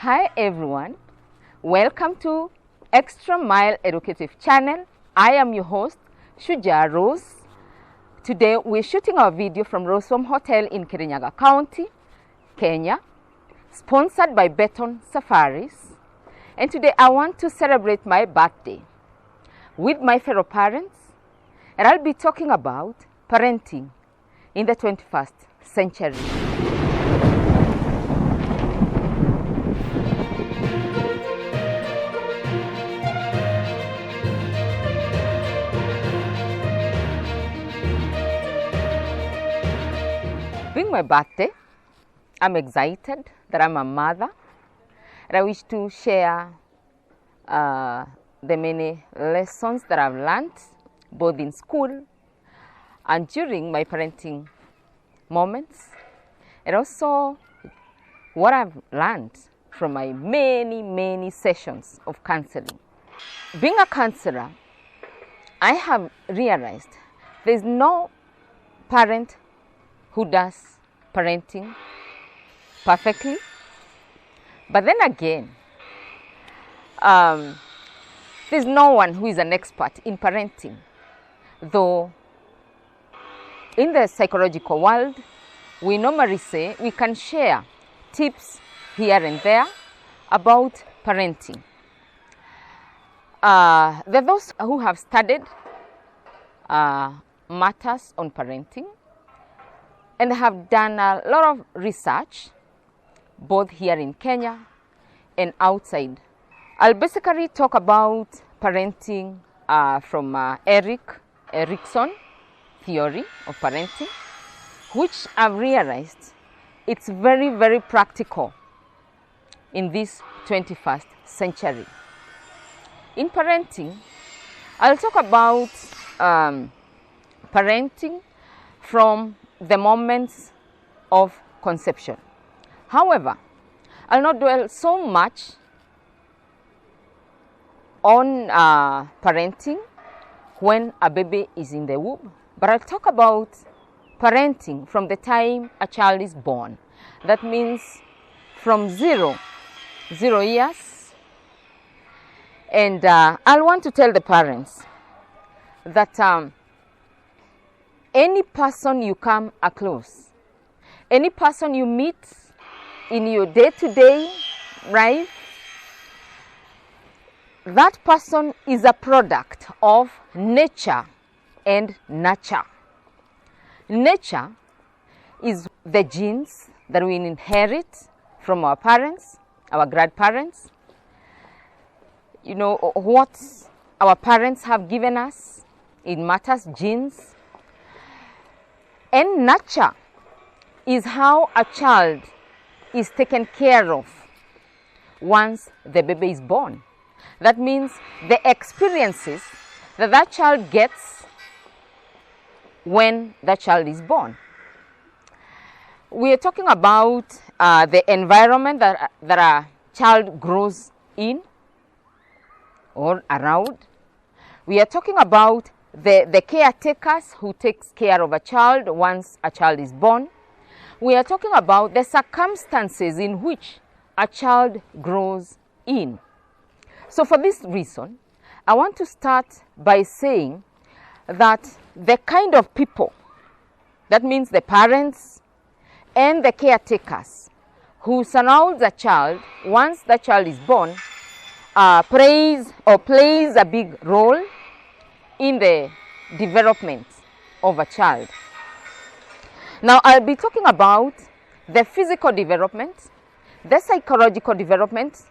Hi everyone, welcome to Extra Mile Educative Channel. I am your host Shujaa Rose. Today we're shooting our video from Rosehome Hotel in Kirinyaga County, Kenya, sponsored by Beton Safaris. And today I want to celebrate my birthday with my fellow parents, and I'll be talking about parenting in the 21st century. Being my birthday, I'm excited that I'm a mother, and I wish to share the many lessons that I've learned both in school and during my parenting moments, and also what I've learned from my many sessions of counseling. Being a counselor, I have realized there's no parent who does parenting perfectly, but then again, there's no one who is an expert in parenting, though in the psychological world, we normally say we can share tips here and there about parenting. There are those who have studied matters on parenting and have done a lot of research both here in Kenya and outside. I'll basically talk about parenting from Erikson theory of parenting, which I've realized it's very practical in this 21st century. In parenting, I'll talk about parenting from the moments of conception. However, I'll not dwell so much on parenting when a baby is in the womb, but I'll talk about parenting from the time a child is born. That means from zero years. And I'll want to tell the parents that any person you come across, any person you meet in your day-to-day life, that person is a product of nature and nurture. Nature is the genes that we inherit from our parents, our grandparents. You know, what our parents have given us, it matters, genes. And nurture is how a child is taken care of once the baby is born. That means the experiences that that child gets when that child is born. We are talking about the environment that a child grows in or around. We are talking about the caretakers who takes care of a child once a child is born. We are talking about the circumstances in which a child grows in. So for this reason, I want to start by saying that the kind of people, that means the parents and the caretakers who surround the child once the child is born, plays a big role in the development of a child. Now I'll be talking about the physical development, the psychological development,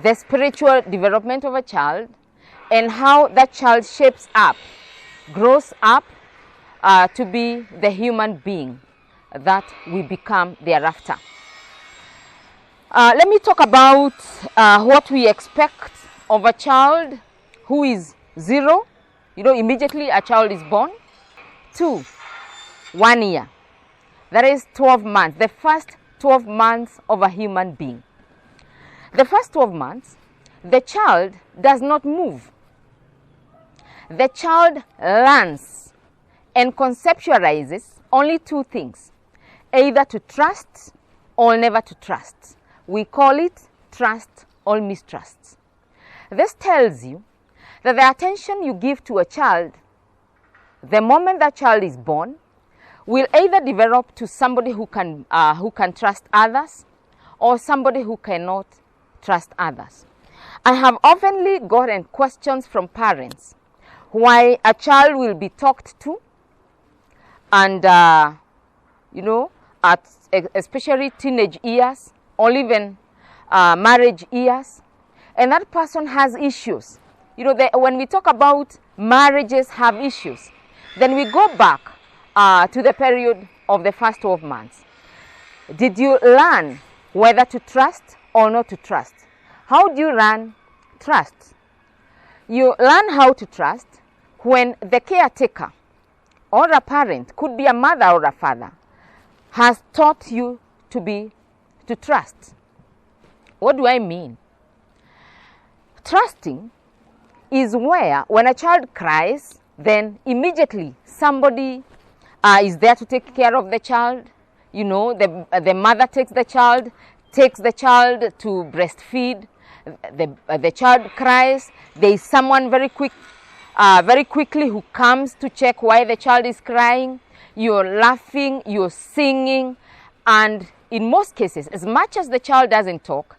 the spiritual development of a child, and how that child shapes up, grows up to be the human being that we become thereafter. Let me talk about what we expect of a child who is 0, immediately a child is born, to 1 year. That is 12 months, the first 12 months of a human being. The first 12 months, the child does not move. The child learns and conceptualizes only two things, either to trust or never to trust. We call it trust or mistrust. This tells you that the attention you give to a child the moment that child is born will either develop to somebody who can trust others or somebody who cannot trust others. I have oftenly gotten questions from parents why a child will be talked to and especially teenage years or even marriage years, and that person has issues. When we talk about marriages have issues, then we go back to the period of the first 12 months. Did you learn whether to trust or not to trust? How do you learn trust? You learn how to trust when the caretaker or a parent, could be a mother or a father, has taught you to trust. What do I mean? Trusting is where when a child cries, then immediately somebody is there to take care of the child. The mother takes the child to breastfeed. The child cries. There is someone very quickly who comes to check why the child is crying. You're laughing, you're singing, and in most cases, as much as the child doesn't talk,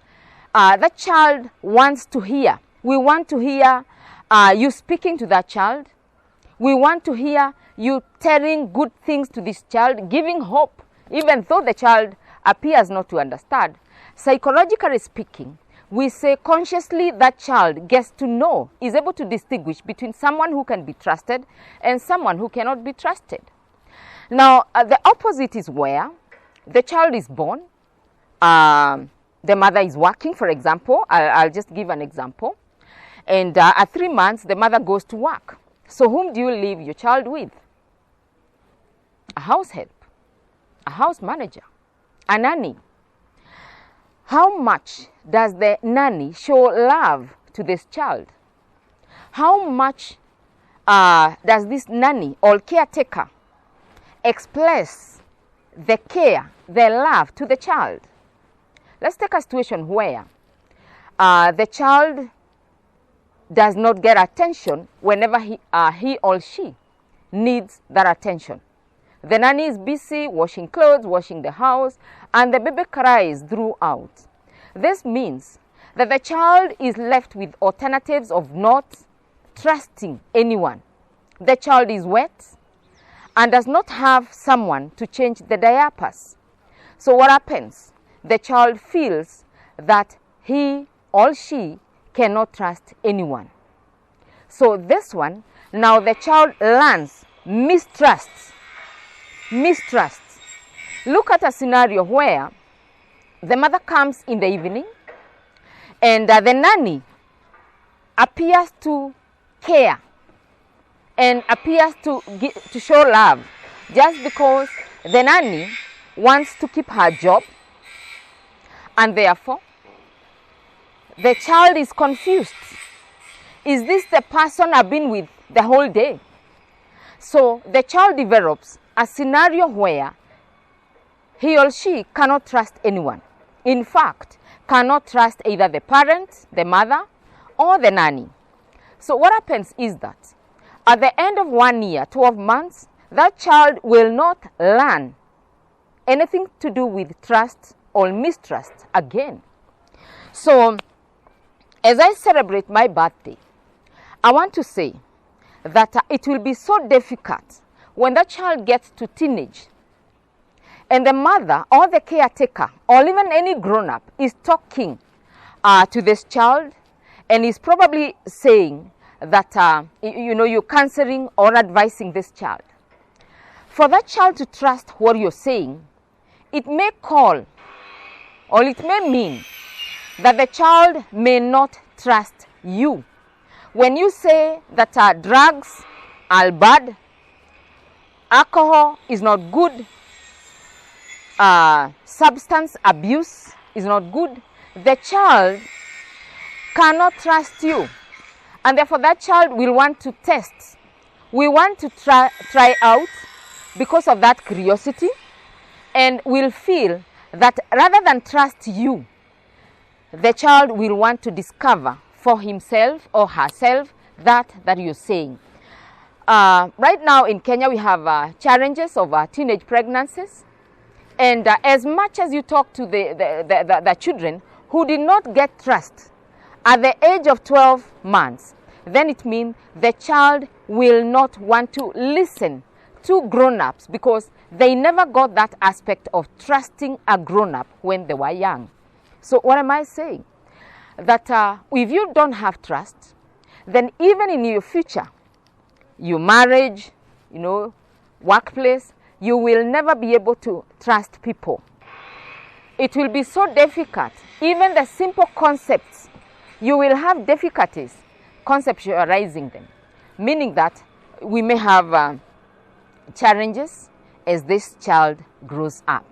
the child wants to hear. We want to hear you speaking to that child. We want to hear you telling good things to this child, giving hope, even though the child appears not to understand. Psychologically speaking, we say consciously that child gets to know, is able to distinguish between someone who can be trusted and someone who cannot be trusted. Now, the opposite is where the child is born, the mother is working, for example. I'll just give an example. And at 3 months, the mother goes to work. So whom do you leave your child with? A house help, a house manager, a nanny. How much does the nanny show love to this child? How much does this nanny or caretaker express the care, the love to the child? Let's take a situation where the child does not get attention whenever he or she needs that attention. The nanny is busy washing clothes, washing the house, and the baby cries throughout. This means that the child is left with alternatives of not trusting anyone. The child is wet and does not have someone to change the diapers. So what happens? The child feels that he or she cannot trust anyone. So this one, now the child learns mistrust. Mistrust. Look at a scenario where the mother comes in the evening and the nanny appears to care and appears to show love just because the nanny wants to keep her job, and therefore the child is confused. Is this the person I've been with the whole day? So the child develops a scenario where he or she cannot trust anyone. In fact, cannot trust either the parent, the mother, or the nanny. So what happens is that at the end of 1 year, 12 months, that child will not learn anything to do with trust or mistrust again. So as I celebrate my birthday, I want to say that it will be so difficult when that child gets to teenage and the mother or the caretaker or even any grown-up is talking to this child and is probably saying that, you're counseling or advising this child. For that child to trust what you're saying, it may call or it may mean that the child may not trust you. When you say that drugs are bad, alcohol is not good, substance abuse is not good, the child cannot trust you. And therefore that child will want to test. We want to try out because of that curiosity, and will feel that rather than trust you, the child will want to discover for himself or herself that you're saying. Right now in Kenya, we have challenges of teenage pregnancies. And as much as you talk to the children who did not get trust at the age of 12 months, then it means the child will not want to listen to grown-ups because they never got that aspect of trusting a grown-up when they were young. So what am I saying? That if you don't have trust, then even in your future, your marriage, workplace, you will never be able to trust people. It will be so difficult. Even the simple concepts, you will have difficulties conceptualizing them, meaning that we may have challenges as this child grows up.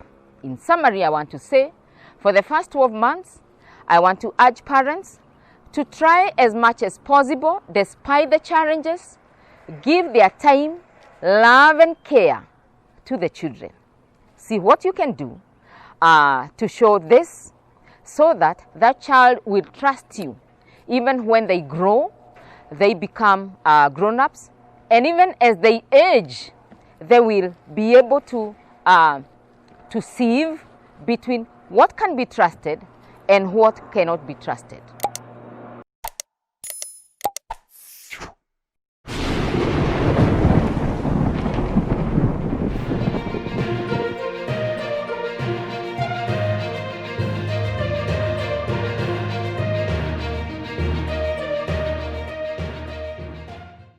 In summary, I want to say, for the first 12 months, I want to urge parents to try as much as possible, despite the challenges, give their time, love and care to the children. See what you can do to show this so that that child will trust you. Even when they grow, they become grown-ups, and even as they age, they will be able to sieve between what can be trusted and what cannot be trusted.